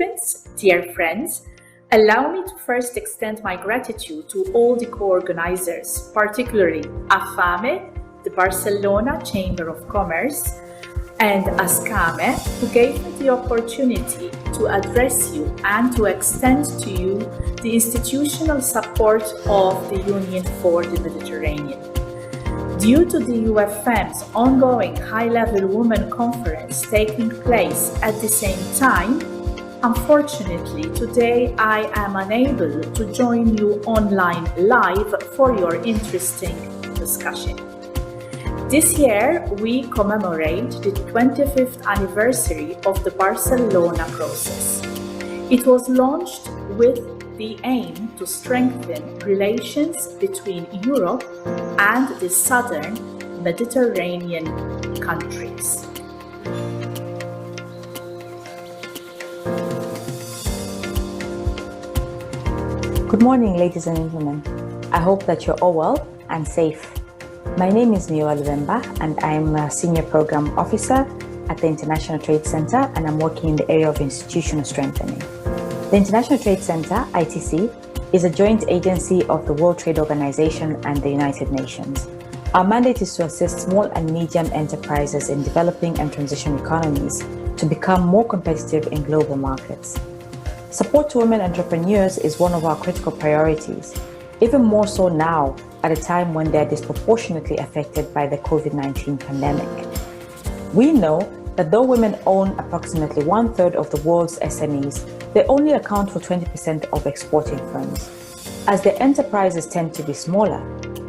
participants, dear friends, allow me to first extend my gratitude to all the co-organizers, particularly ASCAME, the Barcelona Chamber of Commerce, and ASCAME, who gave me the opportunity to address you and to extend to you the institutional support of the Union for the Mediterranean. Due to the UFM's ongoing high-level women conference taking place at the same time, unfortunately, today I am unable to join you online live for your interesting discussion. This year, we commemorate the 25th anniversary of the Barcelona process. It was launched with the aim to strengthen relations between Europe and the southern Mediterranean countries. Good morning, ladies and gentlemen. I hope that you're all well and safe. My name is MedaWeek and I'm a Senior Program Officer at the International Trade Center, and I'm working in the area of institutional strengthening. The International Trade Center, ITC, is a joint agency of the World Trade Organization and the United Nations. Our mandate is to assist small and medium enterprises in developing and transition economies to become more competitive in global markets. Support to women entrepreneurs is one of our critical priorities, even more so now at a time when they're disproportionately affected by the COVID-19 pandemic. We know that though women own approximately 1/3 of the world's SMEs, they only account for 20% of exporting firms. As their enterprises tend to be smaller,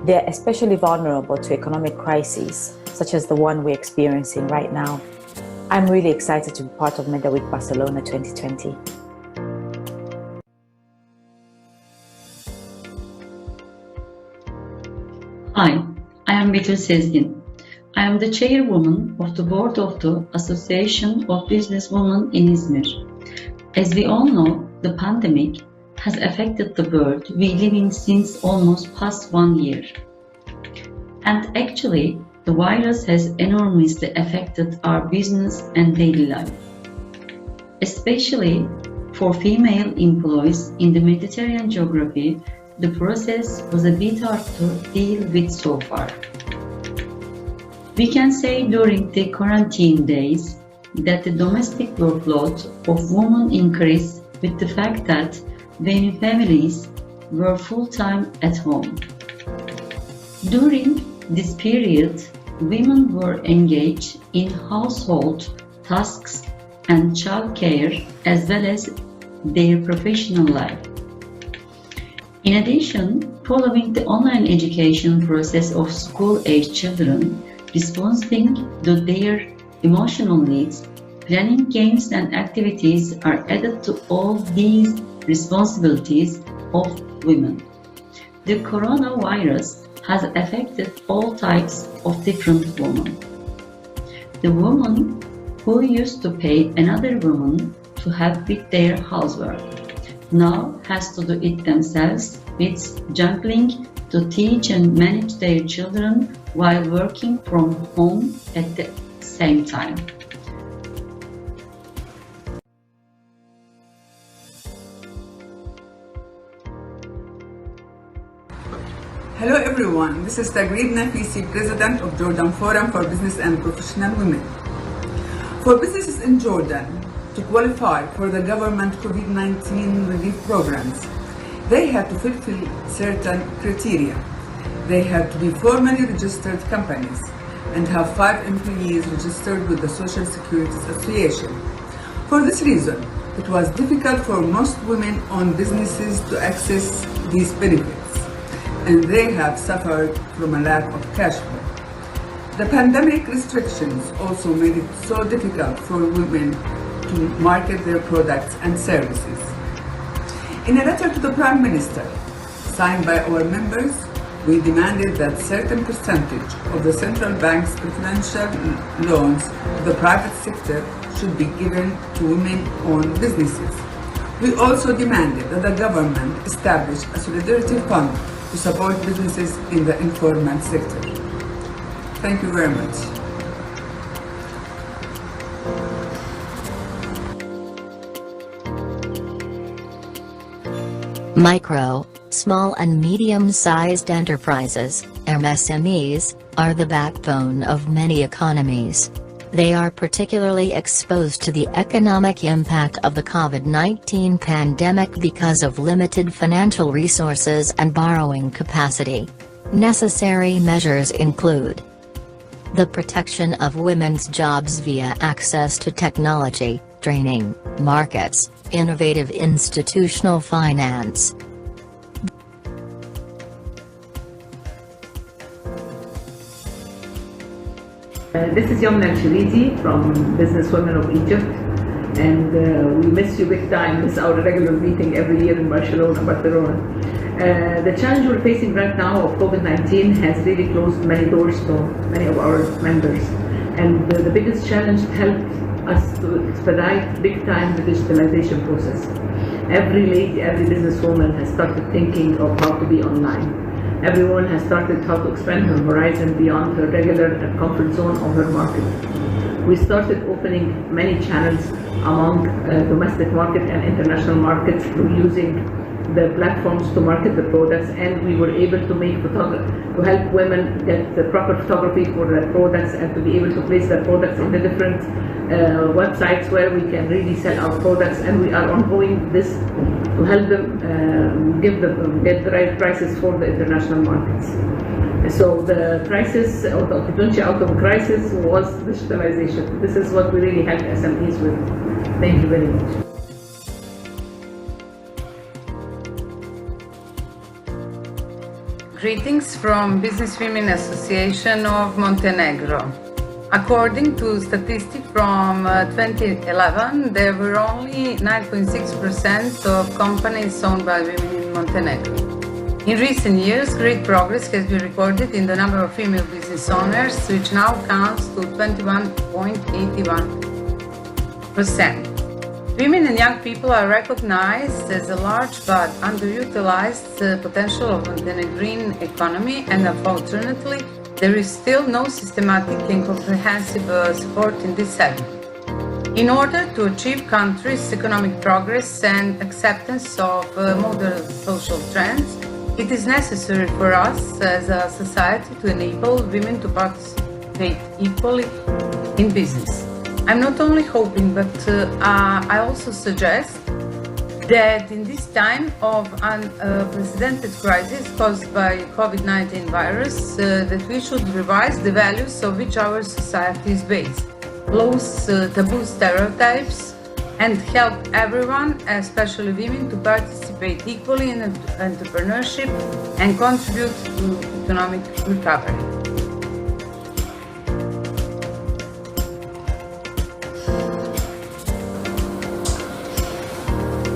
they are especially vulnerable to economic crises, such as the one we're experiencing right now. I'm really excited to be part of MedaWeek Barcelona 2020. Hi, I am Betül Sezgin. I am the chairwoman of the board of the Association of Businesswomen in Izmir. As we all know, the pandemic has affected the world we live in since almost past 1 year. And actually, the virus has enormously affected our business and daily life. Especially for female employees in the Mediterranean geography, the process was a bit hard to deal with so far. We can say during the quarantine days that the domestic workload of women increased with the fact that many families were full-time at home. During this period, women were engaged in household tasks and childcare as well as their professional life. In addition, following the online education process of school-age children, responding to their emotional needs, planning games and activities are added to all these responsibilities of women. The coronavirus has affected all types of different women. The woman who used to pay another woman to help with their housework now has to do it themselves with juggling to teach and manage their children while working from home at the same time. Hello everyone, this is Tagreed Nafisi, President of Jordan Forum for Business and Professional Women. For businesses in Jordan to qualify for the government COVID-19 relief programs, they had to fulfill certain criteria. They had to be formally registered companies and have 5 employees registered with the Social Security Association. For this reason, it was difficult for most women-owned businesses to access these benefits, and they have suffered from a lack of cash flow. The pandemic restrictions also made it so difficult for women to market their products and services. In a letter to the Prime Minister, signed by our members, we demanded that certain percentage of the central bank's preferential loans to the private sector should be given to women-owned businesses. We also demanded that the government establish a solidarity fund to support businesses in the informal sector. Thank you very much. Micro, small and medium-sized enterprises, MSMEs, are the backbone of many economies. They are particularly exposed to the economic impact of the COVID-19 pandemic because of limited financial resources and borrowing capacity. Necessary measures include the protection of women's jobs via access to technology, training, markets, innovative institutional finance. This is Yomna Al-Shiridi from Businesswomen of Egypt, and we miss you big time. It's our regular meeting every year in Barcelona. The challenge we're facing right now of COVID-19 has really closed many doors to many of our members, and the biggest challenge helped us to expedite big time the digitalization process. Every lady, every businesswoman has started thinking of how to be online. Everyone has started how to expand her horizon beyond her regular comfort zone or her market. We started opening many channels among domestic market and international markets through using the platforms to market the products, and we were able to make to help women get the proper photography for their products and to be able to place their products in the different websites where we can really sell our products, and we are ongoing this to help them get the right prices for the international markets. So the crisis, or the opportunity out of the crisis, was digitalization. This is what we really help SMEs with. Thank you very much. Greetings from Businesswomen Association of Montenegro. According to statistics from 2011, there were only 9.6% of companies owned by women in Montenegro. In recent years, great progress has been recorded in the number of female business owners, which now counts to 21.81%. Women and young people are recognized as a large but underutilized potential of Montenegrin economy, and unfortunately, there is still no systematic and comprehensive support in this segment. In order to achieve country's economic progress and acceptance of modern social trends, it is necessary for us as a society to enable women to participate equally in business. I'm not only hoping, but I also suggest that in this time of unprecedented crisis caused by COVID-19 virus, that we should revise the values of which our society is based, close taboo stereotypes, and help everyone, especially women, to participate equally in entrepreneurship and contribute to economic recovery.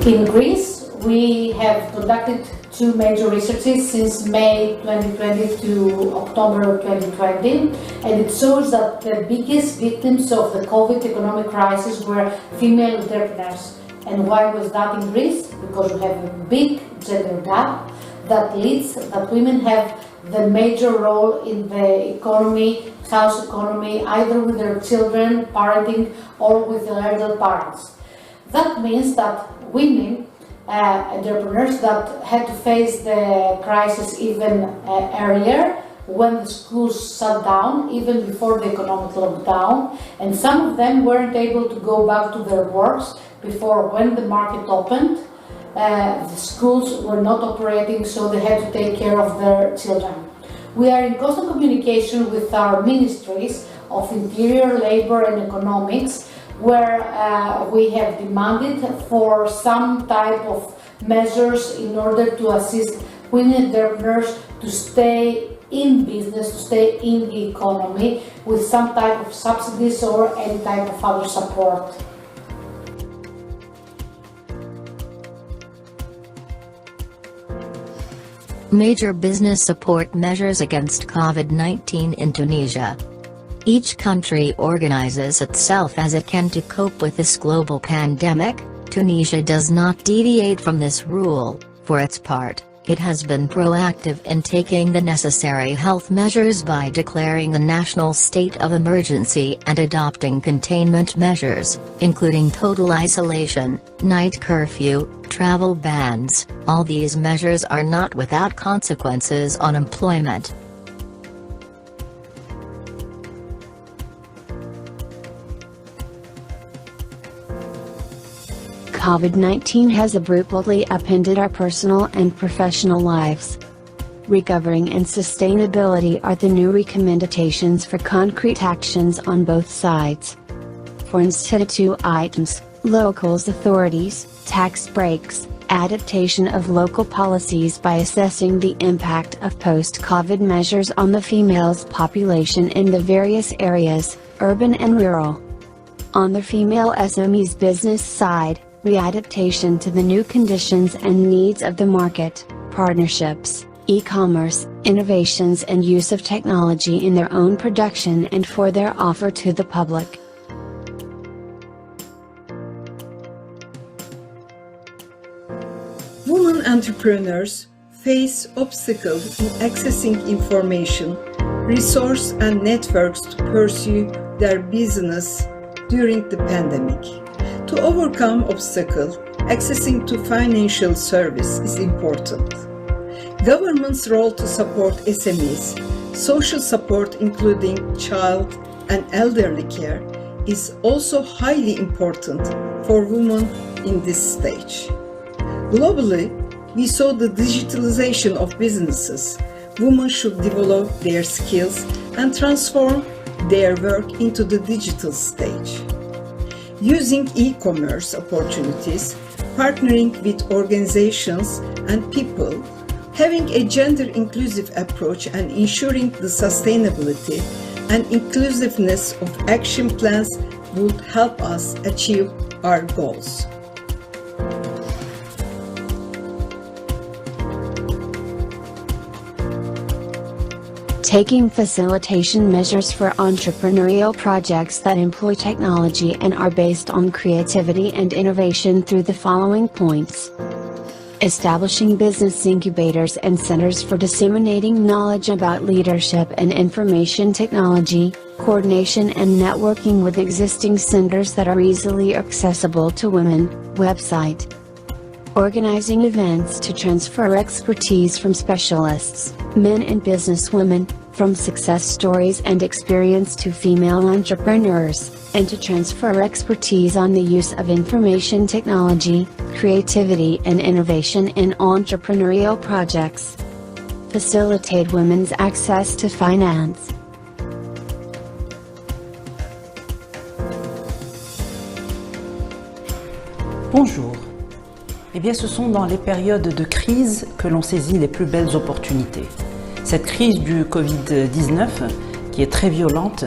In Greece, we have conducted two major researches since May 2020 to October 2020, and it shows that the biggest victims of the COVID economic crisis were female entrepreneurs. And why was that in Greece? Because we have a big gender gap that leads that women have the major role in the economy, house economy, either with their children, parenting, or with their elder parents. That means that women, entrepreneurs that had to face the crisis even earlier, when the schools shut down, even before the economic lockdown, and some of them weren't able to go back to their works before when the market opened. The schools were not operating, so they had to take care of their children. We are in constant communication with our ministries of Interior, Labor and Economics, where we have demanded for some type of measures in order to assist women entrepreneurs to stay in business, to stay in the economy, with some type of subsidies or any type of other support. Major business support measures against COVID-19 in Tunisia. Each country organizes itself as it can to cope with this global pandemic. Tunisia does not deviate from this rule. For its part, It has been proactive in taking the necessary health measures by declaring a national state of emergency and adopting containment measures, including total isolation, night curfew, travel bans. All these measures are not without consequences on employment. COVID-19 has abruptly upended our personal and professional lives. Recovery and sustainability are the new recommendations for concrete actions on both sides. For instead 2 items, locals authorities, tax breaks, adaptation of local policies by assessing the impact of post-COVID measures on the females population in the various areas, urban and rural. On the female SMEs business side, readaptation to the new conditions and needs of the market, partnerships, e-commerce, innovations and use of technology in their own production and for their offer to the public. Women entrepreneurs face obstacles in accessing information, resources and networks to pursue their business during the pandemic. To overcome obstacles, accessing to financial service is important. Government's role to support SMEs, social support including child and elderly care, is also highly important for women in this stage. Globally, we saw the digitalization of businesses. Women should develop their skills and transform their work into the digital stage. Using e-commerce opportunities, partnering with organizations and people, having a gender-inclusive approach and ensuring the sustainability and inclusiveness of action plans would help us achieve our goals. Taking facilitation measures for entrepreneurial projects that employ technology and are based on creativity and innovation through the following points. Establishing business incubators and centers for disseminating knowledge about leadership and information technology, coordination and networking with existing centers that are easily accessible to women, website. Organizing events to transfer expertise from specialists, men and businesswomen, from success stories and experience to female entrepreneurs, and to transfer expertise on the use of information technology, creativity and innovation in entrepreneurial projects. Facilitate women's access to finance. Bonjour. Eh bien, ce sont dans les périodes de crise que l'on saisit les plus belles opportunités. Cette crise du Covid-19, qui est très violente,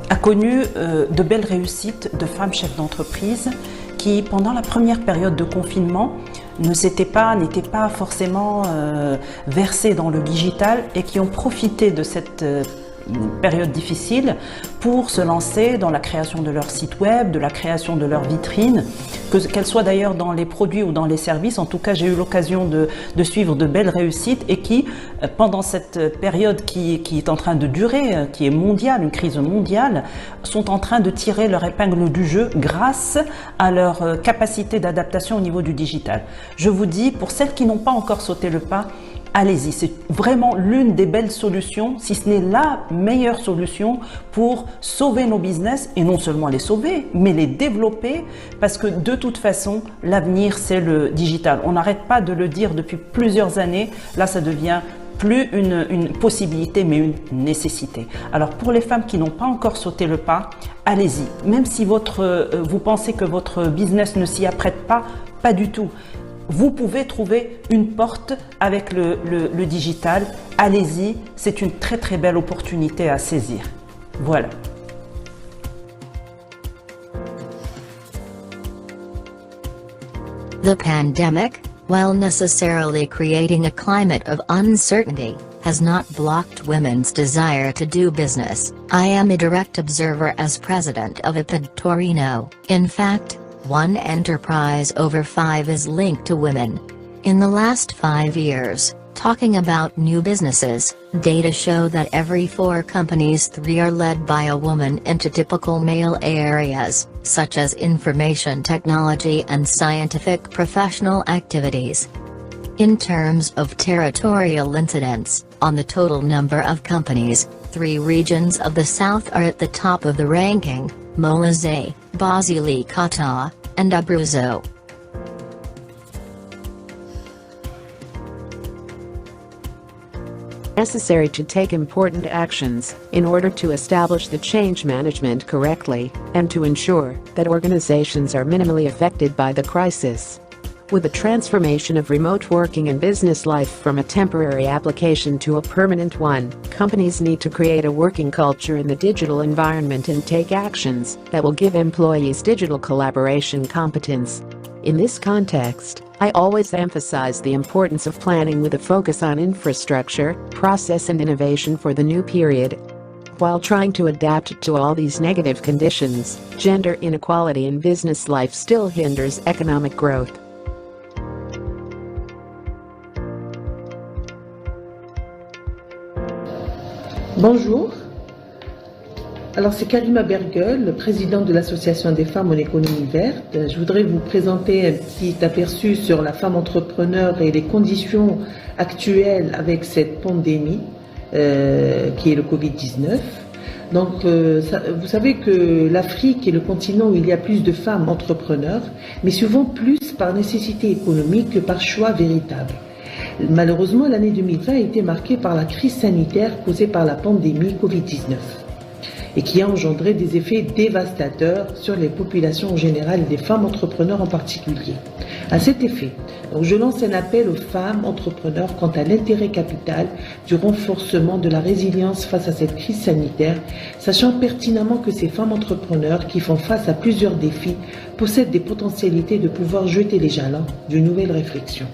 a connu de belles réussites de femmes chefs d'entreprise qui, pendant la première période de confinement, n'étaient pas forcément versées dans le digital et qui ont profité de cette période difficile pour se lancer dans la création de leur site web, de la création de leur vitrine, qu'elle soit d'ailleurs dans les produits ou dans les services. En tout cas, j'ai eu l'occasion de suivre de belles réussites et qui, pendant cette période qui est en train de durer, qui est mondiale, une crise mondiale, sont en train de tirer leur épingle du jeu grâce à leur capacité d'adaptation au niveau du digital. Je vous dis, pour celles qui n'ont pas encore sauté le pas, allez-y, c'est vraiment l'une des belles solutions, si ce n'est la meilleure solution pour sauver nos business et non seulement les sauver, mais les développer parce que de toute façon, l'avenir c'est le digital. On n'arrête pas de le dire depuis plusieurs années, là ça devient plus une possibilité mais une nécessité. Alors pour les femmes qui n'ont pas encore sauté le pas, allez-y, même si vous pensez que votre business ne s'y apprête pas, pas du tout. Vous pouvez trouver une porte avec le digital. Allez-y, c'est une très très belle opportunité à saisir. Voilà. The pandemic, while necessarily creating a climate of uncertainty, has not blocked women's desire to do business. I am a direct observer as president of EBSOMED Torino. In fact, one enterprise over 5 is linked to women. In the last 5 years, talking about new businesses, data show that every 4 companies 3 are led by a woman into typical male areas, such as information technology and scientific professional activities. In terms of territorial incidence, on the total number of companies, 3 regions of the South are at the top of the ranking: Molise, Basilicata, and Abruzzo. Necessary to take important actions in order to establish the change management correctly and to ensure that organizations are minimally affected by the crisis. With the transformation of remote working and business life from a temporary application to a permanent one, companies need to create a working culture in the digital environment and take actions that will give employees digital collaboration competence. In this context, I always emphasize the importance of planning with a focus on infrastructure, process and innovation for the new period. While trying to adapt to all these negative conditions, gender inequality in business life still hinders economic growth. Bonjour, alors c'est Karima Berguel, le président de l'Association des femmes en économie verte. Je voudrais vous présenter un petit aperçu sur la femme entrepreneur et les conditions actuelles avec cette pandémie qui est le Covid-19. Donc vous savez que l'Afrique est le continent où il y a plus de femmes entrepreneurs, mais souvent plus par nécessité économique que par choix véritable. Malheureusement, l'année 2020 a été marquée par la crise sanitaire causée par la pandémie Covid-19 et qui a engendré des effets dévastateurs sur les populations en général et les femmes entrepreneurs en particulier. À cet effet, donc, je lance un appel aux femmes entrepreneurs quant à l'intérêt capital du renforcement de la résilience face à cette crise sanitaire, sachant pertinemment que ces femmes entrepreneurs qui font face à plusieurs défis possèdent des potentialités de pouvoir jeter les jalons d'une nouvelle réflexion.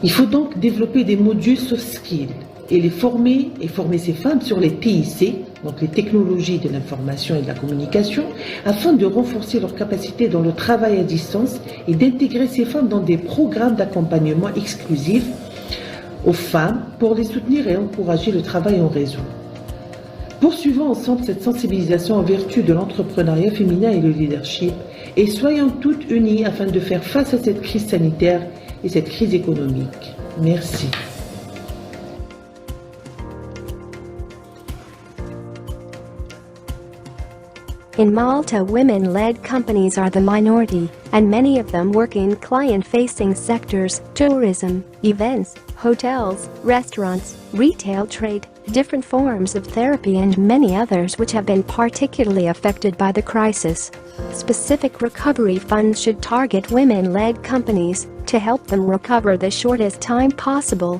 Il faut donc développer des modules soft skills et former ces femmes sur les TIC, donc les technologies de l'information et de la communication, afin de renforcer leurs capacités dans le travail à distance et d'intégrer ces femmes dans des programmes d'accompagnement exclusifs aux femmes pour les soutenir et encourager le travail en réseau. Poursuivons ensemble cette sensibilisation en vertu de l'entrepreneuriat féminin et le leadership et soyons toutes unies afin de faire face à cette crise sanitaire et cette crise économique. Merci. In Malta, women-led companies are the minority, and many of them work in client-facing sectors: tourism, events, hotels, restaurants, retail trade, different forms of therapy and many others which have been particularly affected by the crisis. Specific recovery funds should target women-led companies to help them recover the shortest time possible.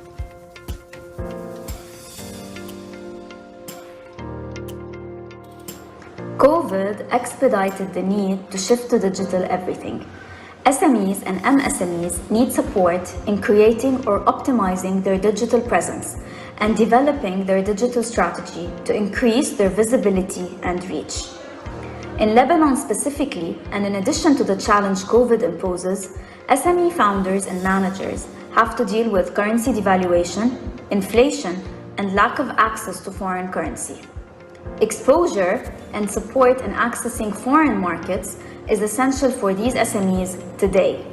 COVID expedited the need to shift to digital everything. SMEs and MSMEs need support in creating or optimizing their digital presence and developing their digital strategy to increase their visibility and reach. In Lebanon specifically, and in addition to the challenge COVID imposes, SME founders and managers have to deal with currency devaluation, inflation, and lack of access to foreign currency. Exposure and support in accessing foreign markets is essential for these SMEs today.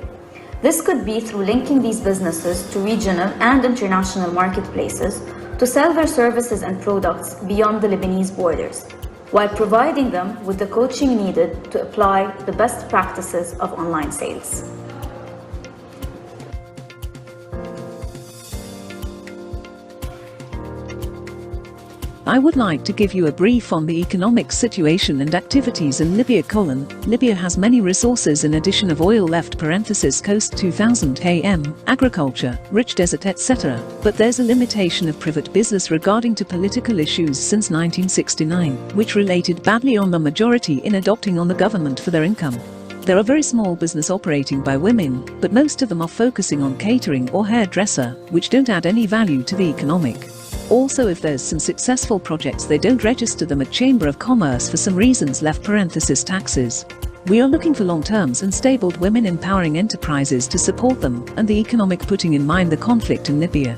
This could be through linking these businesses to regional and international marketplaces to sell their services and products beyond the Lebanese borders, while providing them with the coaching needed to apply the best practices of online sales. I would like to give you a brief on the economic situation and activities in Libya. Libya has many resources in addition of oil (coast 2000 am, agriculture, rich desert etc. But there's a limitation of private business regarding to political issues since 1969, which related badly on the majority in adopting on the government for their income. There are very small business operating by women, but most of them are focusing on catering or hairdresser, which don't add any value to the economic. Also, if there's some successful projects, they don't register them at Chamber of Commerce for some reasons (taxes). We are looking for long-term and stable women empowering enterprises to support them and the economic, putting in mind the conflict in Libya.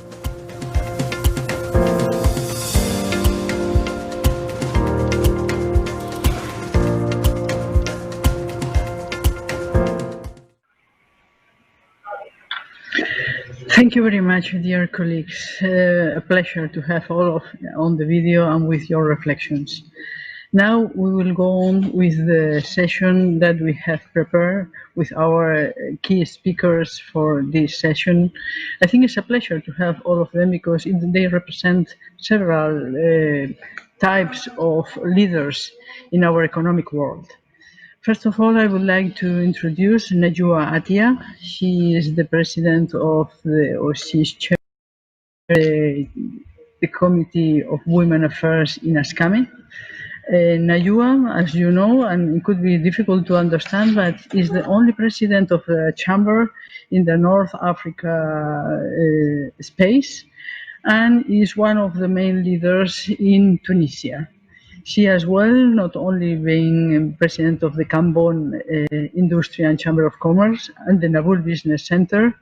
Thank you very much, dear colleagues. A pleasure to have all of on the video and with your reflections. Now we will go on with the session that we have prepared with our key speakers for this session. I think it's a pleasure to have all of them because they represent several types of leaders in our economic world. First of all, I would like to introduce Najwa Atia. She is the president of or she's chair the Committee of Women Affairs in ASCAME. Najwa, as you know, and it could be difficult to understand, but is the only president of a chamber in the North Africa space, and is one of the main leaders in Tunisia. She as well, not only being president of the Cambon Industry and Chamber of Commerce and the Naboul Business Center,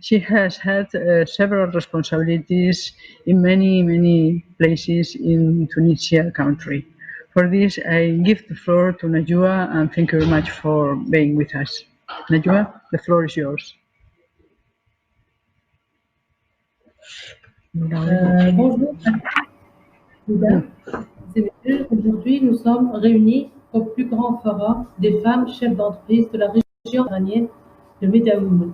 she has had several responsibilities in many places in Tunisia country. For this, I give the floor to Najwa, and thank you very much for being with us. Najwa, the floor is yours. Bonjour mesdames et messieurs, aujourd'hui nous sommes réunis au plus grand forum des femmes chefs d'entreprise de la région iranienne de MedaWeek.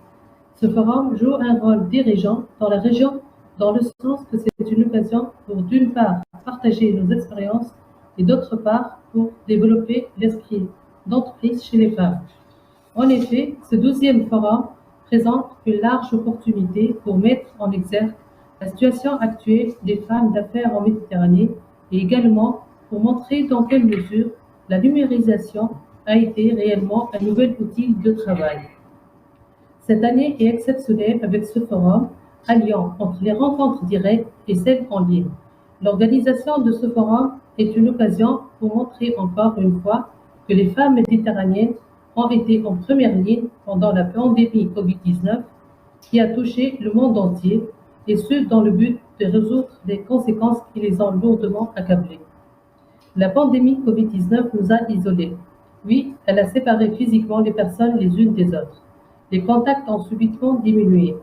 Ce forum joue un rôle dirigeant dans la région dans le sens que c'est une occasion pour d'une part partager nos expériences et d'autre part pour développer l'esprit d'entreprise chez les femmes. En effet, ce 12e forum présente une large opportunité pour mettre en exergue la situation actuelle des femmes d'affaires en Méditerranée et également pour montrer dans quelle mesure la numérisation a été réellement un nouvel outil de travail. Cette année est exceptionnelle avec ce forum, alliant entre les rencontres directes et celles en ligne. L'organisation de ce forum est une occasion pour montrer encore une fois que les femmes méditerranéennes ont été en première ligne pendant la pandémie Covid-19 qui a touché le monde entier, et ce dans le but de résoudre les conséquences qui les ont lourdement accablées. La pandémie Covid-19 nous a isolés. Oui, elle a séparé physiquement les personnes les unes des autres. Les contacts ont subitement diminué.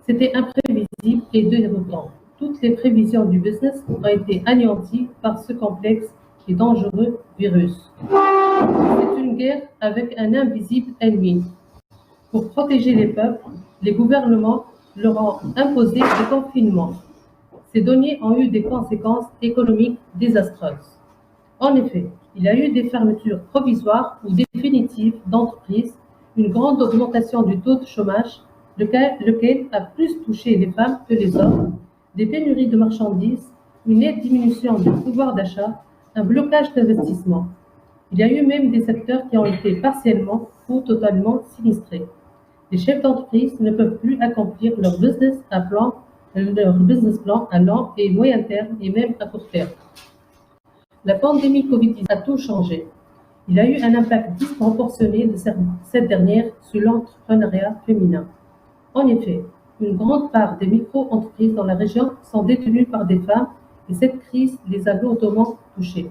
C'était imprévisible et déroutant. Toutes les prévisions du business ont été anéanties par ce complexe et dangereux virus. C'est une guerre avec un invisible ennemi. Pour protéger les peuples, les gouvernements leur ont imposé des confinements. Ces données ont eu des conséquences économiques désastreuses. En effet, il y a eu des fermetures provisoires ou définitives d'entreprises, une grande augmentation du taux de chômage, lequel a plus touché les femmes que les hommes, des pénuries de marchandises, une nette diminution du pouvoir d'achat, un blocage d'investissement. Il y a eu même des secteurs qui ont été partiellement ou totalement sinistrés. Les chefs d'entreprise ne peuvent plus accomplir leur business plan à long et moyen terme et même à court terme. La pandémie Covid-19 a tout changé. Il y a eu un impact disproportionné de cette dernière sur l'entrepreneuriat féminin. En effet, une grande part des micro-entreprises dans la région sont détenues par des femmes et cette crise les a lourdement touchées.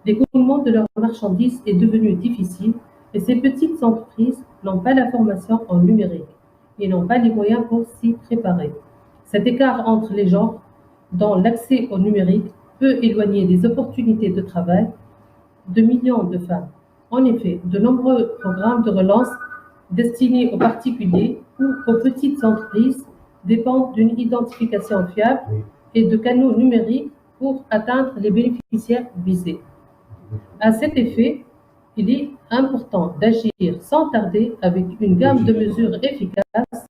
L'écoulement de leurs marchandises est devenu difficile et ces petites entreprises n'ont pas la formation en numérique et n'ont pas les moyens pour s'y préparer. Cet écart entre les genres dans l'accès au numérique peut éloigner des opportunités de travail de millions de femmes. En effet, de nombreux programmes de relance destinés aux particuliers ou aux petites entreprises dépendent d'une identification fiable et de canaux numériques pour atteindre les bénéficiaires visés. À cet effet, il est important d'agir sans tarder avec une gamme de mesures efficaces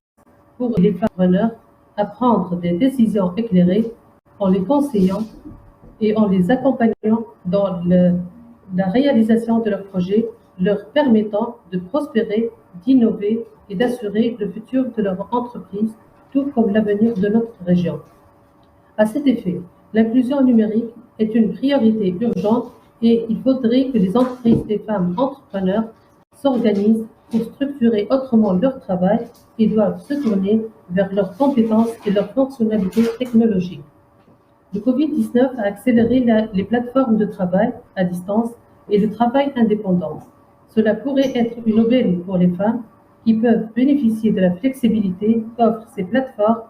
pour les entrepreneurs à prendre des décisions éclairées en les conseillant et en les accompagnant dans la réalisation de leurs projets, leur permettant de prospérer, d'innover et d'assurer le futur de leur entreprise, tout comme l'avenir de notre région. À cet effet, l'inclusion numérique est une priorité urgente et il faudrait que les entreprises des femmes entrepreneurs s'organisent pour structurer autrement leur travail et doivent se tourner vers leurs compétences et leurs fonctionnalités technologiques. Le Covid-19 a accéléré les plateformes de travail à distance et le travail indépendant. Cela pourrait être une aubaine pour les femmes qui peuvent bénéficier de la flexibilité qu'offrent ces plateformes,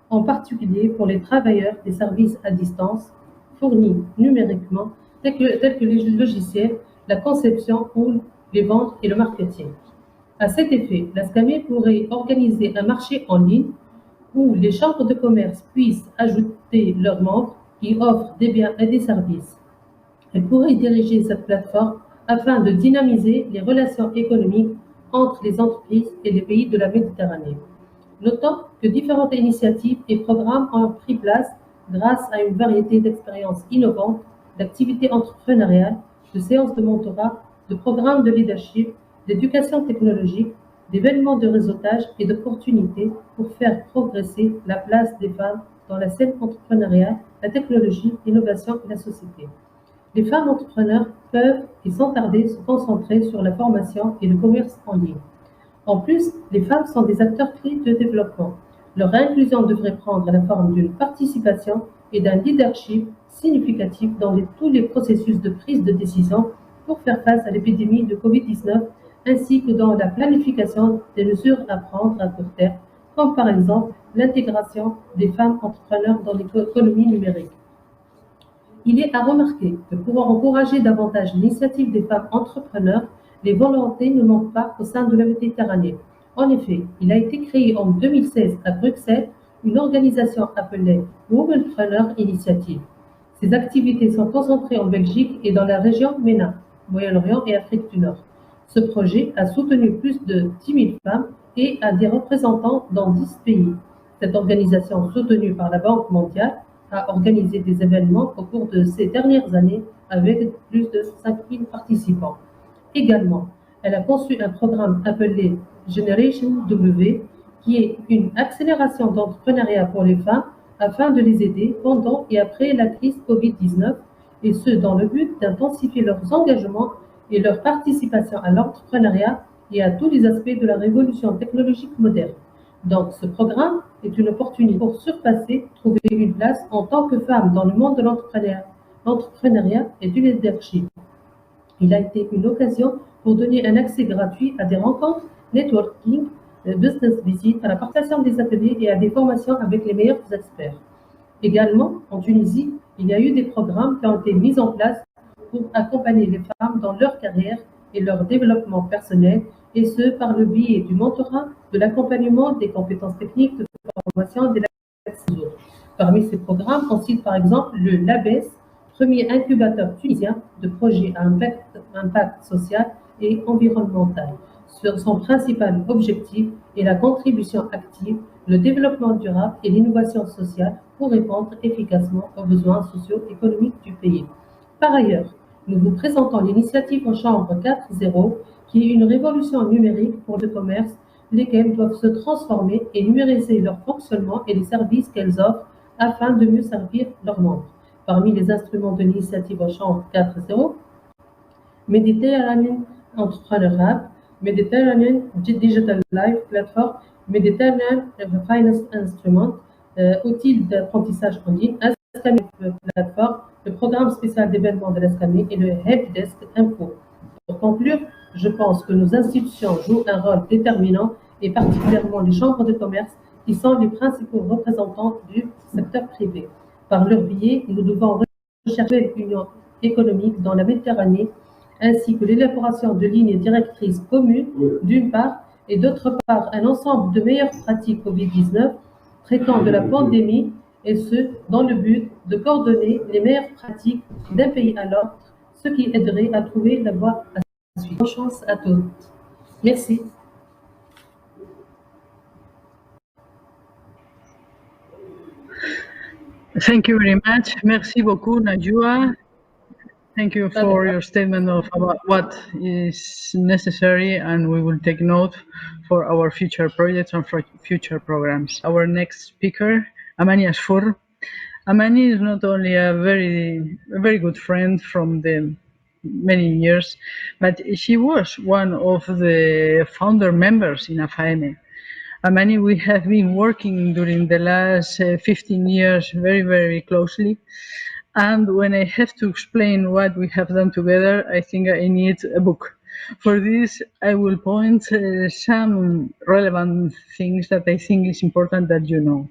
en particulier pour les travailleurs des services à distance fournis numériquement, tels que les logiciels, la conception ou les ventes et le marketing. À cet effet, l'ASCAME pourrait organiser un marché en ligne où les chambres de commerce puissent ajouter leurs membres qui offrent des biens et des services. Elle pourrait diriger cette plateforme afin de dynamiser les relations économiques entre les entreprises et les pays de la Méditerranée. Notons que différentes initiatives et programmes ont pris place grâce à une variété d'expériences innovantes, d'activités entrepreneuriales, de séances de mentorat, de programmes de leadership, d'éducation technologique, d'événements de réseautage et d'opportunités pour faire progresser la place des femmes dans la scène entrepreneuriale, la technologie, l'innovation et la société. Les femmes entrepreneurs peuvent et sans tarder se concentrer sur la formation et le commerce en ligne. En plus, les femmes sont des acteurs clés de développement. Leur inclusion devrait prendre la forme d'une participation et d'un leadership significatif dans tous les processus de prise de décision pour faire face à l'épidémie de Covid-19, ainsi que dans la planification des mesures à prendre à court terme, comme par exemple l'intégration des femmes entrepreneurs dans l'économie numérique. Il est à remarquer que pour encourager davantage l'initiative des femmes entrepreneurs, les volontés ne manquent pas au sein de la Méditerranée. En effet, il a été créé en 2016 à Bruxelles une organisation appelée Womenpreneur Initiative. Ces activités sont concentrées en Belgique et dans la région MENA, Moyen-Orient et Afrique du Nord. Ce projet a soutenu plus de 10 000 femmes et a des représentants dans 10 pays. Cette organisation, soutenue par la Banque mondiale, a organisé des événements au cours de ces dernières années avec plus de 5 000 participants. Également, elle a conçu un programme appelé Generation W, qui est une accélération d'entrepreneuriat pour les femmes afin de les aider pendant et après la crise Covid-19, et ce dans le but d'intensifier leurs engagements et leur participation à l'entrepreneuriat et à tous les aspects de la révolution technologique moderne. Donc, ce programme est une opportunité pour surpasser, trouver une place en tant que femme dans le monde de l'entrepreneuriat et du leadership. Il a été une occasion pour donner un accès gratuit à des rencontres, networking, business visits, à la participation des ateliers et à des formations avec les meilleurs experts. Également, en Tunisie, il y a eu des programmes qui ont été mis en place pour accompagner les femmes dans leur carrière et leur développement personnel, et ce par le biais du mentorat, de l'accompagnement, des compétences techniques, de formation et de l'accès aux autres. Parmi ces programmes, on cite par exemple le LABES, premier incubateur tunisien de projets à impact social et environnemental. Son principal objectif est la contribution active, le développement durable et l'innovation sociale pour répondre efficacement aux besoins socio-économiques du pays. Par ailleurs, nous vous présentons l'initiative en Chambre 4.0, qui est une révolution numérique pour le commerce, lesquelles doivent se transformer et numériser leur fonctionnement et les services qu'elles offrent afin de mieux servir leurs membres. Parmi les instruments de l'initiative en Chambre 4.0, Mediterranean Entrepreneur Hub, Mediterranean Digital Life Platform, Mediterranean Finance Instrument, outil d'apprentissage en ligne, ASCAME Platform, le programme spécial d'événements de l'ASCAME et le Helpdesk Info. Pour conclure, je pense que nos institutions jouent un rôle déterminant et particulièrement les chambres de commerce qui sont les principaux représentants du secteur privé. Par leur biais, nous devons rechercher l'union économique dans la Méditerranée ainsi que l'élaboration de lignes directrices communes d'une part et d'autre part un ensemble de meilleures pratiques Covid-19 traitant de la pandémie et ce dans le but de coordonner les meilleures pratiques d'un pays à l'autre, ce qui aiderait à trouver la voie à suivre. Bonne chance à toutes. Merci. Thank you very much. Merci beaucoup, Najwa. Thank you for your statement of about what is necessary, and we will take note for our future projects and for future programs. Our next speaker, Amani Ashfur. Amani is not only a very good friend from the many years, but she was one of the founder members in AFAME. Amani, we have been working during the last 15 years very, very closely. And when I have to explain what we have done together, I think I need a book. For this, I will point some relevant things that I think is important that you know.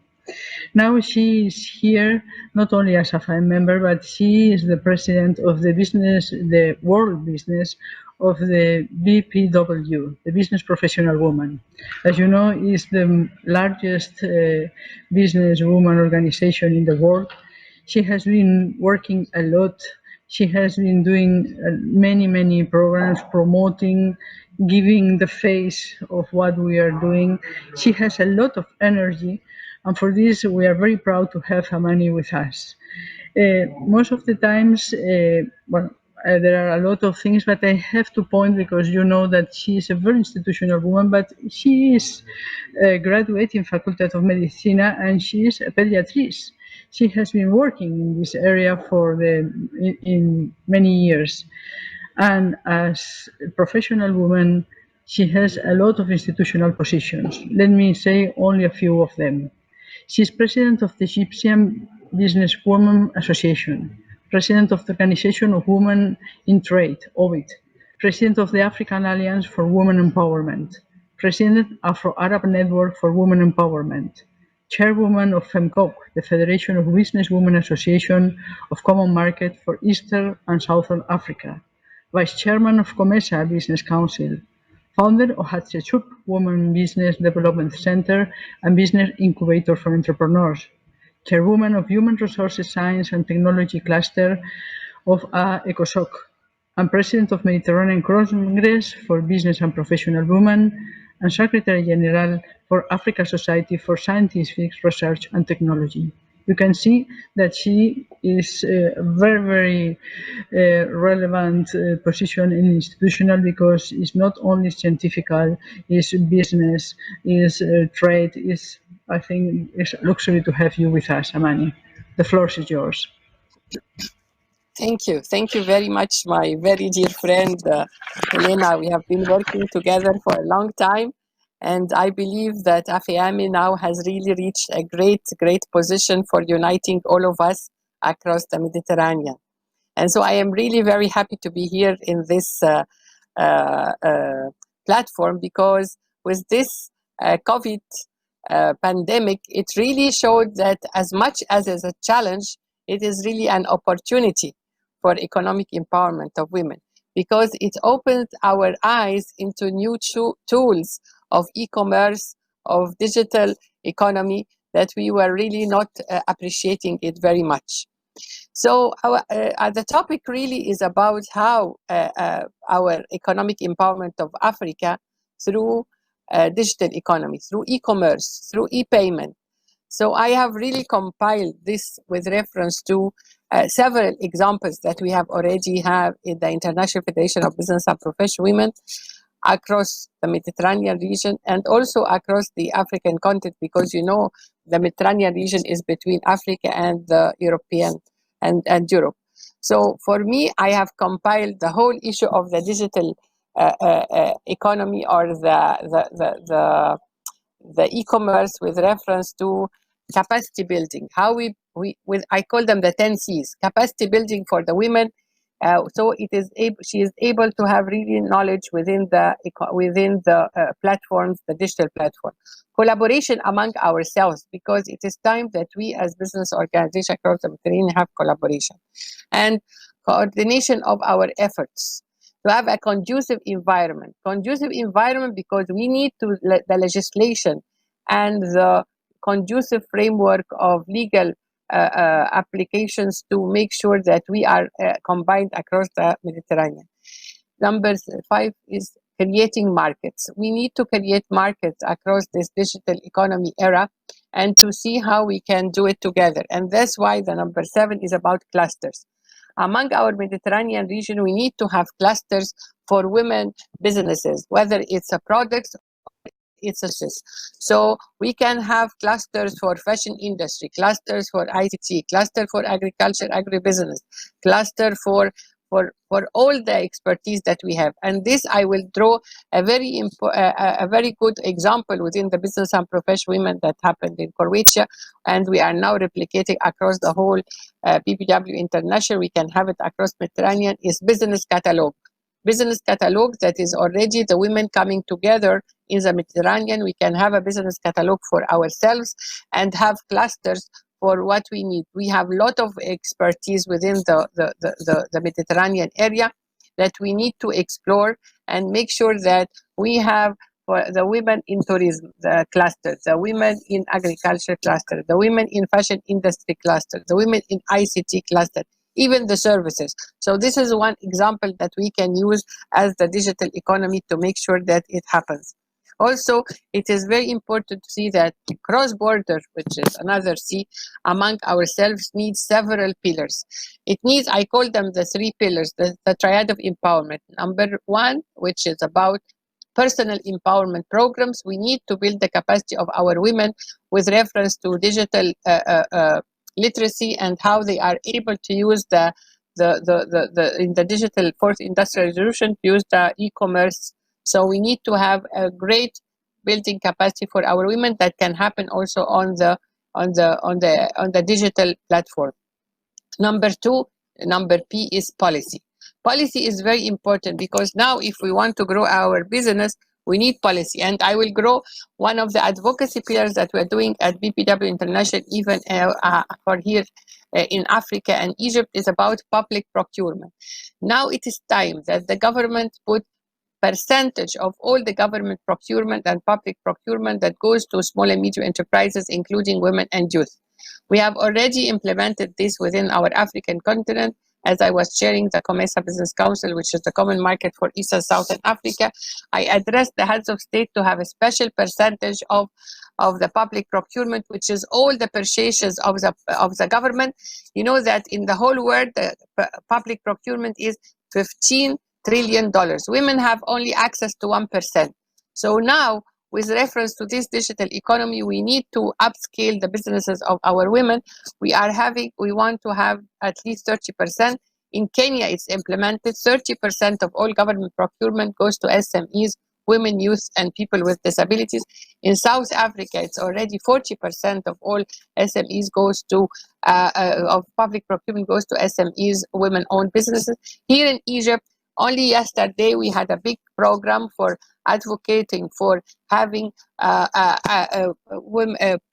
Now she is here not only as a FAM member, but she is the president of the world business of the BPW, the Business Professional Woman. As you know, is the largest business woman organization in the world. She has been working a lot. She has been doing many programs promoting, giving the face of what we are doing. She has a lot of energy, and for this we are very proud to have Amani with us. Most of the times, there are a lot of things, but I have to point because you know that she is a very institutional woman, but she is a graduate in Faculty of Medicine and she is a pediatrician. She has been working in this area in many years. And as a professional woman, she has a lot of institutional positions. Let me say only a few of them. She is president of the Egyptian Business Women Association, president of the Organization of Women in Trade, OBIT, president of the African Alliance for Women Empowerment, president of Afro-Arab Network for Women Empowerment, chairwoman of FEMCOC, the Federation of Business Women Association of Common Market for Eastern and Southern Africa, vice chairman of COMESA Business Council, founder of Hatshepsut Women Business Development Center and Business Incubator for Entrepreneurs, chairwoman of Human Resources Science and Technology Cluster of ECOSOC, and president of Mediterranean Congress for Business and Professional Women, and secretary general for Africa Society for Scientific Research and Technology. You can see that she is a very relevant position in institutional because it's not only scientific, it's business, it's trade, I think it's a luxury to have you with us, Amani. The floor is yours. Thank you. Thank you very much, my very dear friend, Helena. We have been working together for a long time. And I believe that AFAME now has really reached a great position for uniting all of us across the Mediterranean. And so I am really very happy to be here in this platform because with this COVID pandemic, it really showed that as much as is a challenge, it is really an opportunity for economic empowerment of women because it opened our eyes into new tools of e-commerce, of digital economy that we were really not appreciating it very much. So the topic really is about how our economic empowerment of Africa through digital economy, through e-commerce, through e-payment. So I have really compiled this with reference to several examples that we have already have in the International Federation of Business and Professional Women across the Mediterranean region and also across the African continent, because you know the Mediterranean region is between Africa and the European and Europe. So for me, I have compiled the whole issue of the digital economy or the e-commerce with reference to capacity building. How I call them the 10 C's. Capacity building for the women. So she is able to have really knowledge within the platforms, the digital platform. Collaboration among ourselves, because it is time that we as business organizations across the Mediterranean have collaboration. And coordination of our efforts to have a conducive environment. Conducive environment because we need the legislation and the conducive framework of legal applications to make sure that we are combined across the Mediterranean. Number 5 is creating markets. We need to create markets across this digital economy era and to see how we can do it together. And that's why the number 7 is about clusters. Among our Mediterranean region, we need to have clusters for women businesses, whether it's a product it's a system. So we can have clusters for fashion industry, clusters for ICT, cluster for agriculture, agribusiness, cluster for for all the expertise that we have. And this I will draw a very good example within the business and professional women that happened in Croatia, and we are now replicating across the whole BBW International. We can have it across Mediterranean, is business catalog. Business catalog that is already the women coming together in the Mediterranean. We can have a business catalog for ourselves and have clusters for what we need. We have a lot of expertise within the Mediterranean area that we need to explore and make sure that we have for the women in tourism, the cluster, the women in agriculture cluster, the women in fashion industry cluster, the women in ICT cluster, even the services. So this is one example that we can use as the digital economy to make sure that it happens. Also, it is very important to see that cross-border, which is another C, among ourselves needs several pillars. It needs, I call them the three pillars, the triad of empowerment. Number one, which is about personal empowerment programs. We need to build the capacity of our women with reference to digital literacy and how they are able to use in the digital fourth industrial revolution, use the e-commerce. So we need to have a great building capacity for our women that can happen also on the digital platform. Number P is policy. Policy is very important because now if we want to grow our business, we need policy. And I will grow one of the advocacy pillars that we're doing at BPW International, even for here in Africa and Egypt, is about public procurement. Now it is time that the government put percentage of all the government procurement and public procurement that goes to small and medium enterprises, including women and youth. We have already implemented this within our African continent. As I was chairing the COMESA Business Council, which is the common market for East and Southern Africa, I addressed the heads of state to have a special percentage of the public procurement, which is all the purchases of the government. You know that in the whole world, the public procurement is $15 trillion. Women have only access to 1%. So now, with reference to this digital economy, we need to upscale the businesses of our women. We want to have at least 30%. In Kenya, it's implemented. 30% of all government procurement goes to SMEs, women, youth, and people with disabilities. In South Africa, it's already 40% of all SMEs goes to, of public procurement goes to SMEs, women-owned businesses. Here in Egypt, only yesterday we had a big program for advocating for having a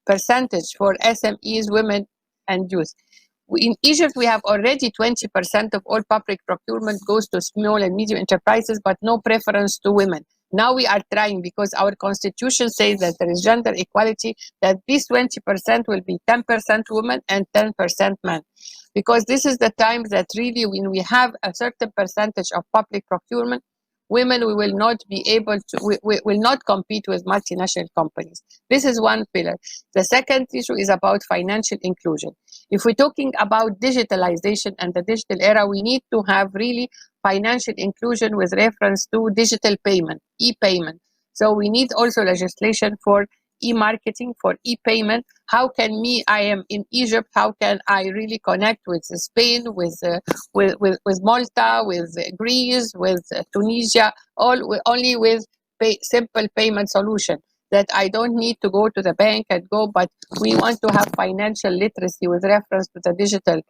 percentage for SMEs, women and youth. In Egypt, we have already 20% of all public procurement goes to small and medium enterprises, but no preference to women. Now we are trying, because our constitution says that there is gender equality, that this 20% will be 10% women and 10% men. Because this is the time that really when we have a certain percentage of public procurement, women, we will not be able to, we will not compete with multinational companies. This is one pillar. The second issue is about financial inclusion. If we're talking about digitalization and the digital era, we need to have really financial inclusion with reference to digital payment, e-payment. So we need also legislation for e-marketing, for e-payment. How can I am in Egypt, how can I really connect with Spain, with Malta, with Greece, with Tunisia, only with simple payment solution, that I don't need to go to the bank and go, but we want to have financial literacy with reference to the digital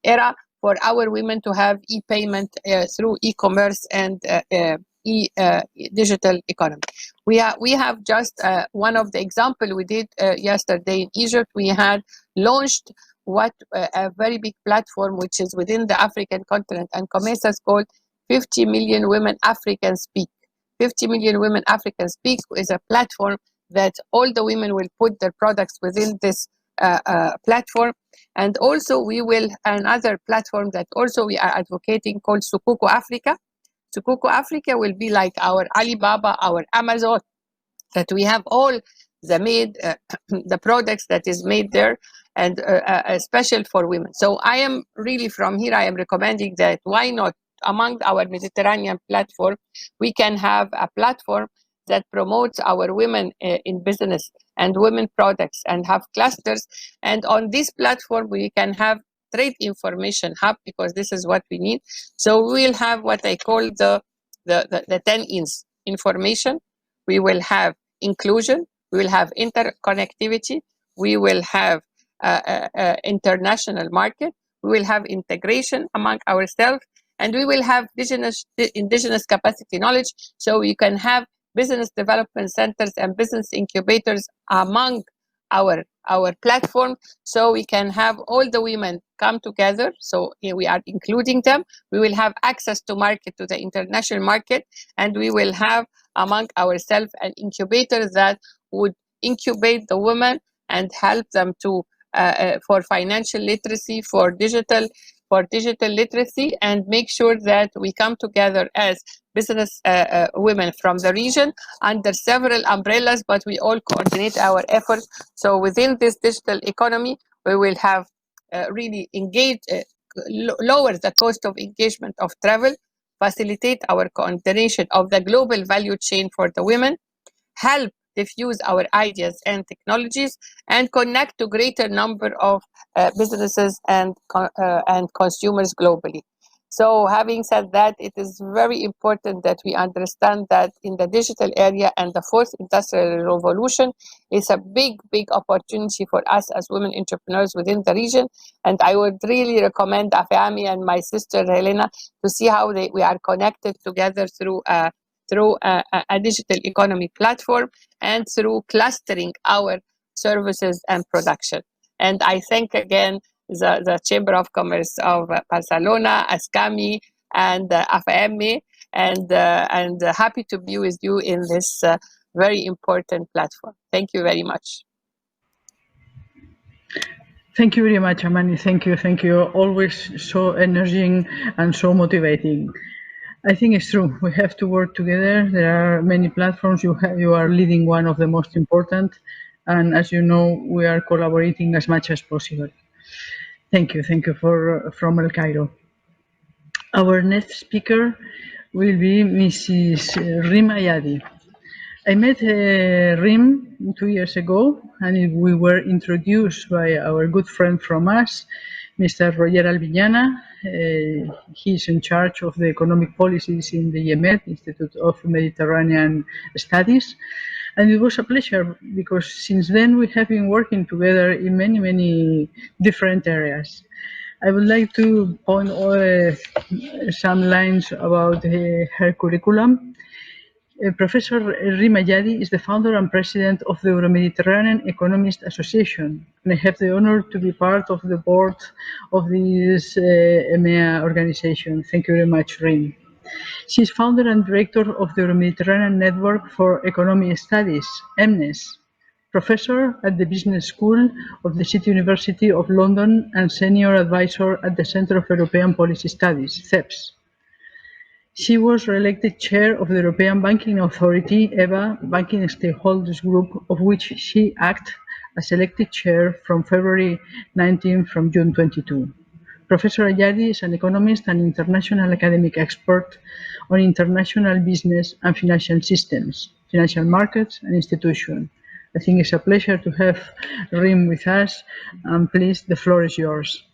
era for our women to have e-payment through e-commerce and digital economy. We have just one of the example we did yesterday in Egypt. We had launched a very big platform which is within the African continent, and COMESA is called 50 Million Women African Speak. 50 Million Women African Speak is a platform that all the women will put their products within this platform. And also we will, another platform that also we are advocating called Sukuku Africa. Sukuku Africa will be like our Alibaba, our Amazon, that we have all the products that is made there, and special for women. So I am really from here, I am recommending that why not among our Mediterranean platform, we can have a platform that promotes our women in business and women products and have clusters. And on this platform, we can have trade information hub, because this is what we need. So we will have what I call the 10 Ins: information, we will have inclusion, we will have interconnectivity, we will have international market, we will have integration among ourselves, and we will have indigenous capacity knowledge, so you can have business development centers and business incubators among our platform, so we can have all the women come together. So here we are including them. We will have access to market, to the international market, and we will have among ourselves an incubator that would incubate the women and help them to for financial literacy, for digital literacy, and make sure that we come together as business women from the region under several umbrellas, but we all coordinate our efforts. So within this digital economy, we will have really lower the cost of engagement of travel, facilitate our coordination of the global value chain for the women, help diffuse our ideas and technologies, and connect to greater number of businesses and consumers globally. So having said that, it is very important that we understand that in the digital area and the fourth industrial revolution is a big opportunity for us as women entrepreneurs within the region. And I would really recommend AFAME and my sister Helena to see how we are connected together through a digital economy platform and through clustering our services and production. And I thank again the Chamber of Commerce of Barcelona, ASCAME, and AFAME, and happy to be with you in this very important platform. Thank you very much. Thank you very much, Amani. Thank you. Always so energizing and so motivating. I think it's true. We have to work together. There are many platforms. You are leading one of the most important, and as you know, we are collaborating as much as possible. Thank you from El Cairo. Our next speaker will be Mrs. Rim Ayadi. I met Rim 2 years ago, and we were introduced by our good friend from us, Mr. Roger Albiñana. He's in charge of the economic policies in the IEMED, Institute of Mediterranean Studies. And it was a pleasure because since then we have been working together in many different areas. I would like to point some lines about her curriculum. Professor Rim Ayadi is the founder and president of the Euro-Mediterranean Economists Association, and I have the honor to be part of the board of this EMEA organization. Thank you very much, Rim. She is founder and director of the Euro-Mediterranean Network for Economic Studies, EMNES, professor at the Business School of the City University of London, and senior advisor at the Centre of European Policy Studies, CEPS. She was re-elected chair of the European Banking Authority, EBA, Banking Stakeholders Group, of which she acted as elected chair from February 19 from June 22. Professor Ayadi is an economist and international academic expert on international business and financial systems, financial markets and institutions. I think it's a pleasure to have Rim with us, and please, the floor is yours.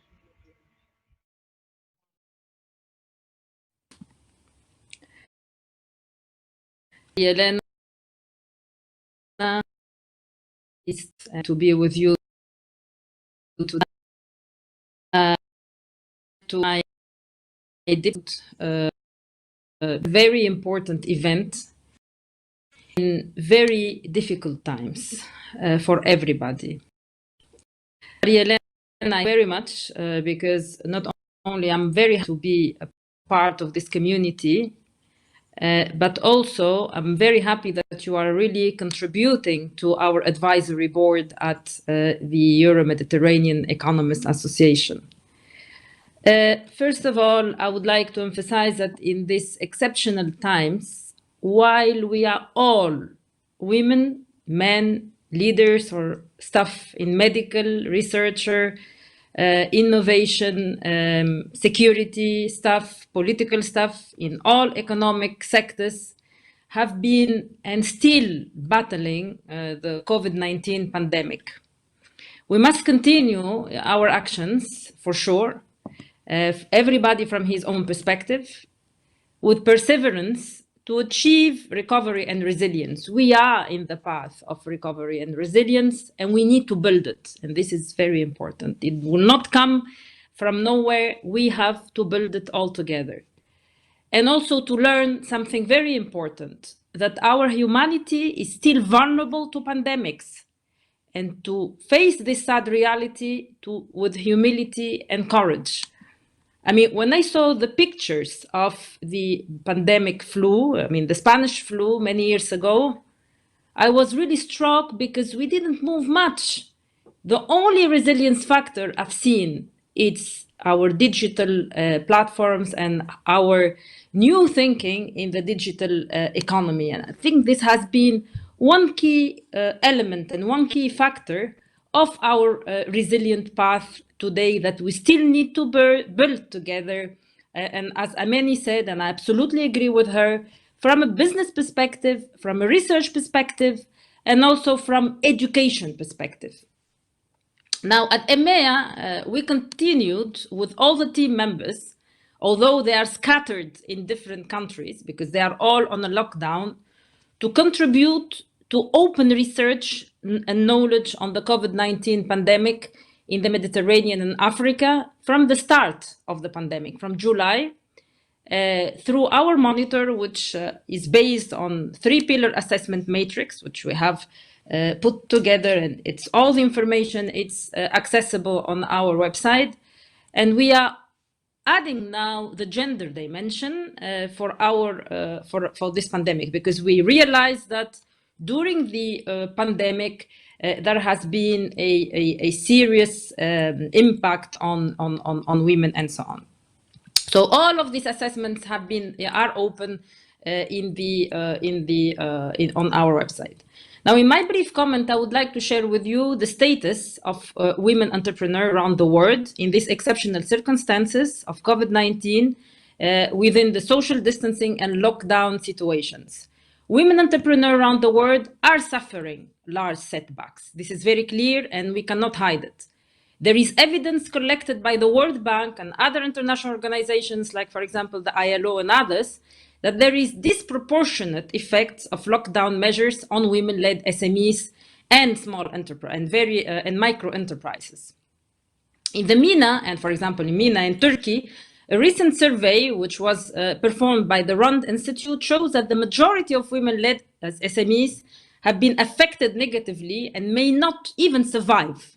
Elena, is to be with you today. To my very important event in very difficult times for everybody. Elena, I very much because not only I'm very happy to be a part of this community, but also I'm very happy that you are really contributing to our advisory board at the Euro-Mediterranean Economists Association. First of all, I would like to emphasize that in these exceptional times, while we are all women, men, leaders or staff in medical, researcher, innovation, security staff, political staff in all economic sectors have been and still battling the COVID-19 pandemic. We must continue our actions, for sure, everybody from his own perspective, with perseverance to achieve recovery and resilience. We are in the path of recovery and resilience, and we need to build it. And this is very important. It will not come from nowhere. We have to build it all together. And also to learn something very important, that our humanity is still vulnerable to pandemics, and to face this sad reality with humility and courage. I mean, when I saw the pictures of the pandemic flu, I mean, the Spanish flu many years ago, I was really struck because we didn't move much. The only resilience factor I've seen is our digital platforms and our new thinking in the digital economy. And I think this has been one key element and one key factor of our resilient path today that we still need to build together. And as Ameni said, and I absolutely agree with her, from a business perspective, from a research perspective, and also from education perspective. Now at EMEA, we continued with all the team members, although they are scattered in different countries because they are all on a lockdown, to contribute to open research and knowledge on the COVID-19 pandemic in the Mediterranean and Africa from the start of the pandemic, from July, through our monitor, which is based on 3-pillar assessment matrix, which we have put together, and it's all the information, it's accessible on our website. And we are adding now the gender dimension for this pandemic, because we realize that during the pandemic, there has been a serious impact on women and so on. So all of these assessments are open on our website. Now, in my brief comment, I would like to share with you the status of women entrepreneurs around the world in these exceptional circumstances of COVID-19 within the social distancing and lockdown situations. Women entrepreneurs around the world are suffering large setbacks. This is very clear, and we cannot hide it. There is evidence collected by the World Bank and other international organizations, like, for example, the ILO and others, that there is disproportionate effects of lockdown measures on women-led SMEs and small enterprise and micro enterprises. In the MENA, and for example in MENA in Turkey, a recent survey which was performed by the Rand Institute shows that the majority of women-led SMEs have been affected negatively and may not even survive.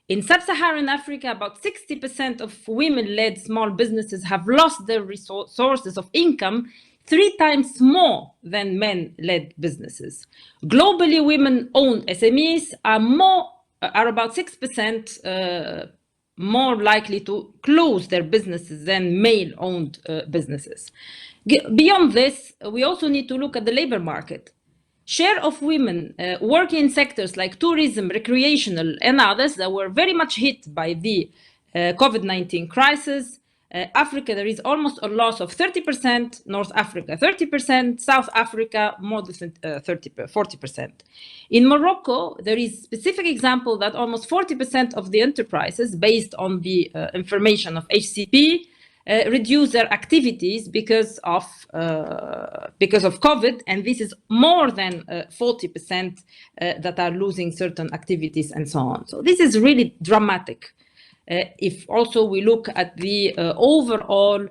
In sub-Saharan Africa, about 60% of women-led small businesses have lost their sources of income 3 times more than men-led businesses. Globally, women-owned SMEs are about 6% more likely to close their businesses than male-owned businesses. Beyond this, we also need to look at the labor market. Share of women working in sectors like tourism, recreational, and others that were very much hit by the COVID-19 crisis. Africa, there is almost a loss of 30%, North Africa 30%, South Africa more than 40%. In Morocco, there is a specific example that almost 40% of the enterprises, based on the information of HCP, reduce their activities because of COVID, and this is more than 40% that are losing certain activities and so on. So this is really dramatic. If also we look at the overall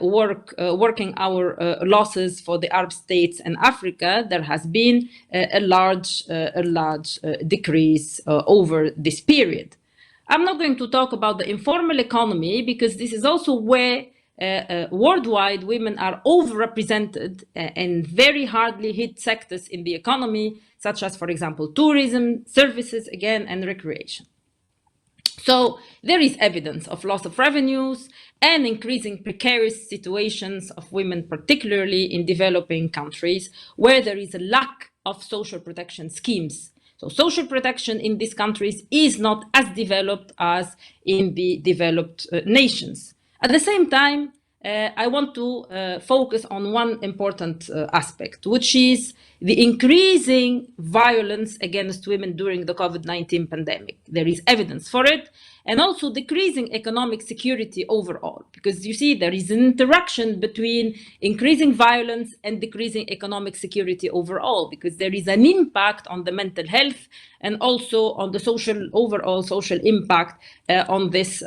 working hour losses for the Arab states and Africa, there has been a large decrease over this period. I'm not going to talk about the informal economy because this is also where worldwide women are overrepresented in very hardly hit sectors in the economy, such as, for example, tourism, services, again, and recreation. So there is evidence of loss of revenues and increasing precarious situations of women, particularly in developing countries where there is a lack of social protection schemes. So social protection in these countries is not as developed as in the developed nations. At the same time, I want to focus on one important aspect, which is the increasing violence against women during the COVID-19 pandemic. There is evidence for it, and also decreasing economic security overall, because you see there is an interaction between increasing violence and decreasing economic security overall, because there is an impact on the mental health and also on the overall social impact on this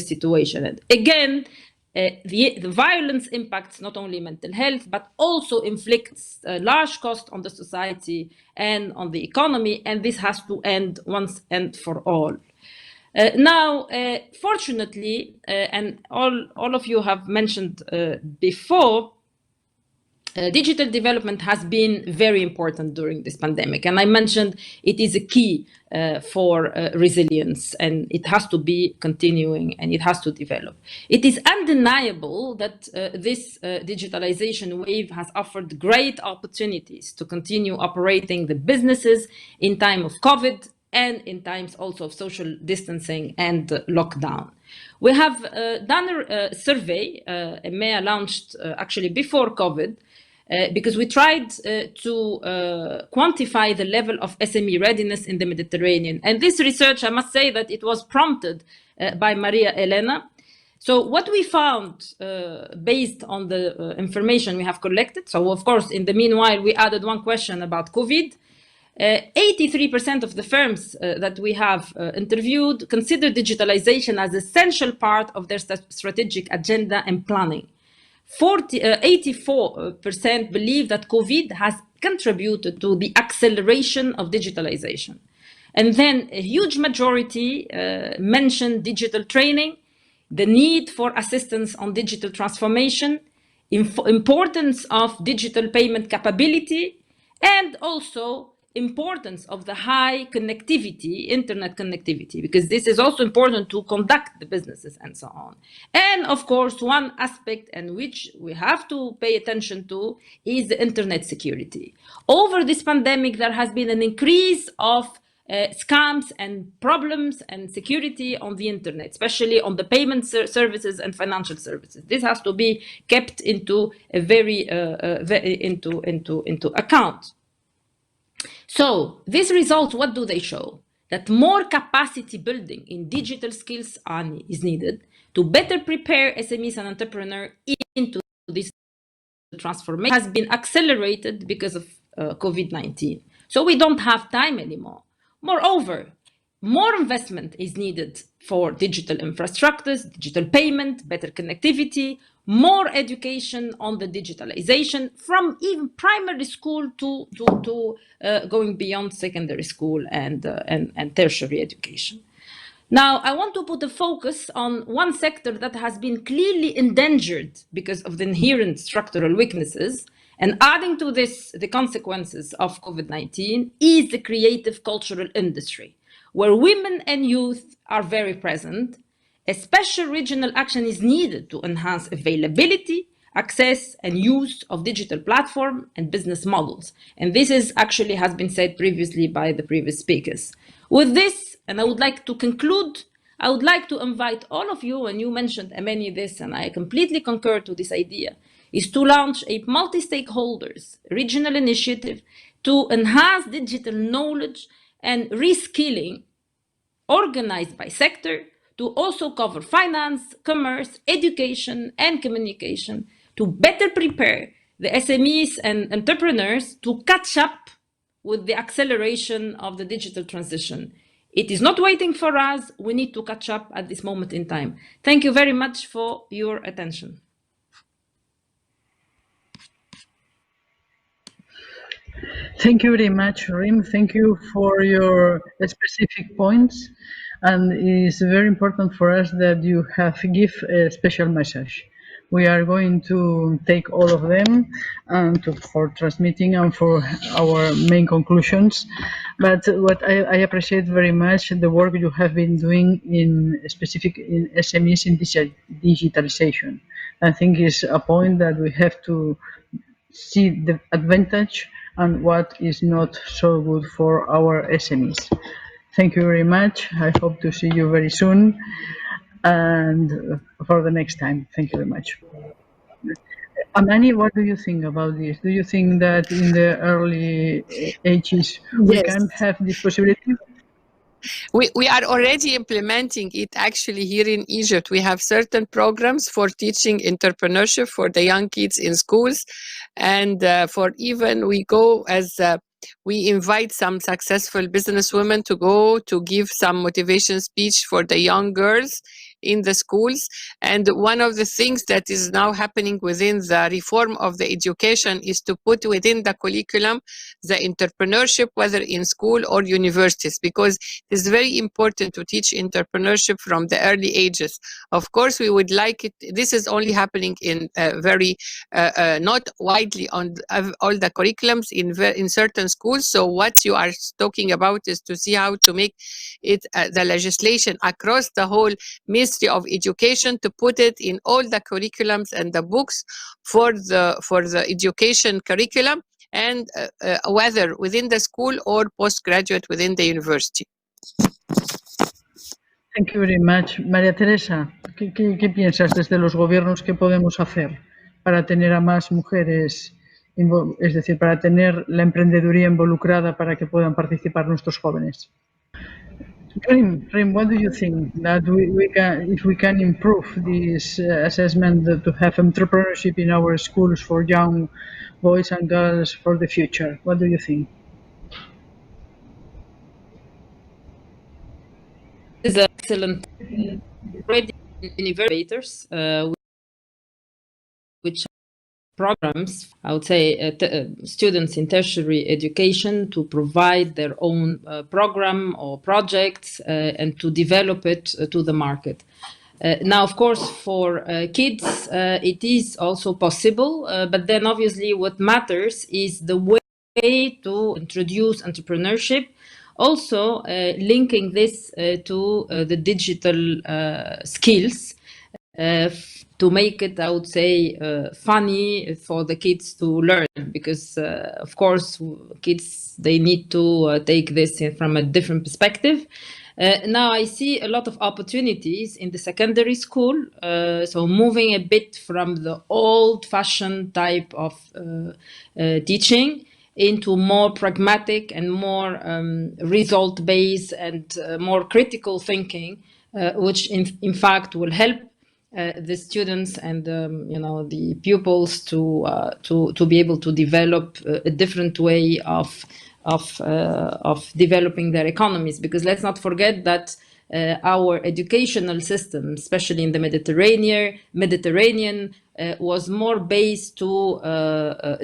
situation. And again, the violence impacts not only mental health, but also inflicts a large cost on the society and on the economy, and this has to end once and for all. Now, fortunately, and all of you have mentioned before, digital development has been very important during this pandemic. And I mentioned it is a key for resilience, and it has to be continuing and it has to develop. It is undeniable that this digitalization wave has offered great opportunities to continue operating the businesses in time of COVID and in times also of social distancing and lockdown. We have done a survey, EMEA launched actually before COVID, because we tried to quantify the level of SME readiness in the Mediterranean. And this research, I must say that it was prompted by Maria Elena. So what we found based on the information we have collected, so of course, in the meanwhile, we added one question about COVID. 83% of the firms that we have interviewed consider digitalization as an essential part of their strategic agenda and planning. 84% believe that COVID has contributed to the acceleration of digitalization. And then a huge majority mentioned digital training, the need for assistance on digital transformation, importance of digital payment capability, and also importance of the high connectivity, internet connectivity, because this is also important to conduct the businesses and so on. And of course, one aspect in which we have to pay attention to is the internet security. Over this pandemic, there has been an increase of scams and problems and security on the internet, especially on the payment services and financial services. This has to be kept into a very into account. So these results, what do they show? That more capacity building in digital skills is needed to better prepare SMEs and entrepreneurs into this transformation. Has been accelerated because of COVID-19. So we don't have time anymore. Moreover, more investment is needed for digital infrastructures, digital payment, better connectivity, more education on the digitalization from even primary school to going beyond secondary school and tertiary education. Now, I want to put a focus on one sector that has been clearly endangered because of the inherent structural weaknesses. And adding to this, the consequences of COVID-19 is the creative cultural industry, where women and youth are very present. A special regional action is needed to enhance availability, access, and use of digital platform and business models. And this is actually has been said previously by the previous speakers. With this, and I would like to conclude, I would like to invite all of you, and you mentioned many this, and I completely concur to this idea, is to launch a multi-stakeholders regional initiative to enhance digital knowledge and reskilling organized by sector to also cover finance, commerce, education, and communication to better prepare the SMEs and entrepreneurs to catch up with the acceleration of the digital transition. It is not waiting for us. We need to catch up at this moment in time. Thank you very much for your attention. Thank you very much, Rim. Thank you for your specific points. And it's very important for us that you have give a special message. We are going to take all of them and for transmitting and for our main conclusions. But what I appreciate very much the work you have been doing in specific in SMEs in digitalization. I think it's a point that we have to see the advantage and what is not so good for our SMEs. Thank you very much. I hope to see you very soon. and for the next time. Thank you very much. Amani, what do you think about this? Do you think that in the early ages we Yes. can have this possibility? We are already implementing it actually here in Egypt. We have certain programs for teaching entrepreneurship for the young kids in schools. And for even we go as we invite some successful businesswomen to go to give some motivation speech for the young girls in the schools. And one of the things that is now happening within the reform of the education is to put within the curriculum the entrepreneurship, whether in school or universities, because it is very important to teach entrepreneurship from the early ages. Of course, we would like it. This is only happening in very not widely on all the curriculums in certain schools. So what you are talking about is to see how to make it the legislation across the whole Ministry of Education, to put it in all the curriculums and the books for the education curriculum, and whether within the school or postgraduate within the university. Thank you very much. María Teresa, ¿qué piensas desde los gobiernos que podemos hacer para tener a más mujeres, es decir, para tener la emprendeduría involucrada para que puedan participar nuestros jóvenes? Rim, what do you think that if we can improve this assessment to have entrepreneurship in our schools for young boys and girls for the future? What do you think? This is an excellent already innovators, which programs, I would say, students in tertiary education to provide their own program or projects and to develop it to the market. Now, of course, for kids, it is also possible, but then obviously what matters is the way to introduce entrepreneurship, also linking this to the digital skills, to make it, I would say, funny for the kids to learn, because of course kids, they need to take this from a different perspective. Now I see a lot of opportunities in the secondary school, so moving a bit from the old-fashioned type of teaching into more pragmatic and more result-based and more critical thinking, which in fact will help the students and the pupils to be able to develop a different way of developing their economies. Because let's not forget that our educational system, especially in the Mediterranean, was more based to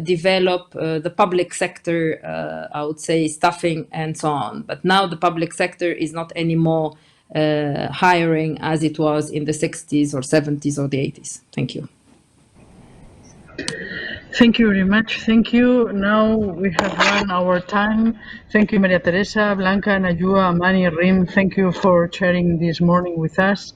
develop the public sector, I would say, staffing and so on. But now the public sector is not anymore hiring as it was in the 60s or 70s or the 80s. Thank you. Thank you very much. Thank you. Now we have run our time. Thank you, María Teresa, Blanca, Najua, Amani, Rim. Thank you for sharing this morning with us.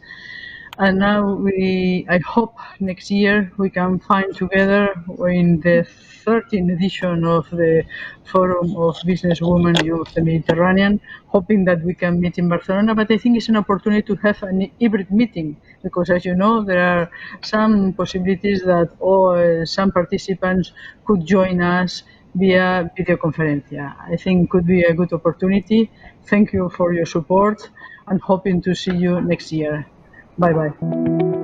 And now I hope next year we can find together in the 13th edition of the Forum of Businesswomen of the Mediterranean, hoping that we can meet in Barcelona. But I think it's an opportunity to have an hybrid meeting, because as you know, there are some possibilities that some participants could join us via videoconferencia. I think it could be a good opportunity. Thank you for your support and hoping to see you next year. Bye-bye.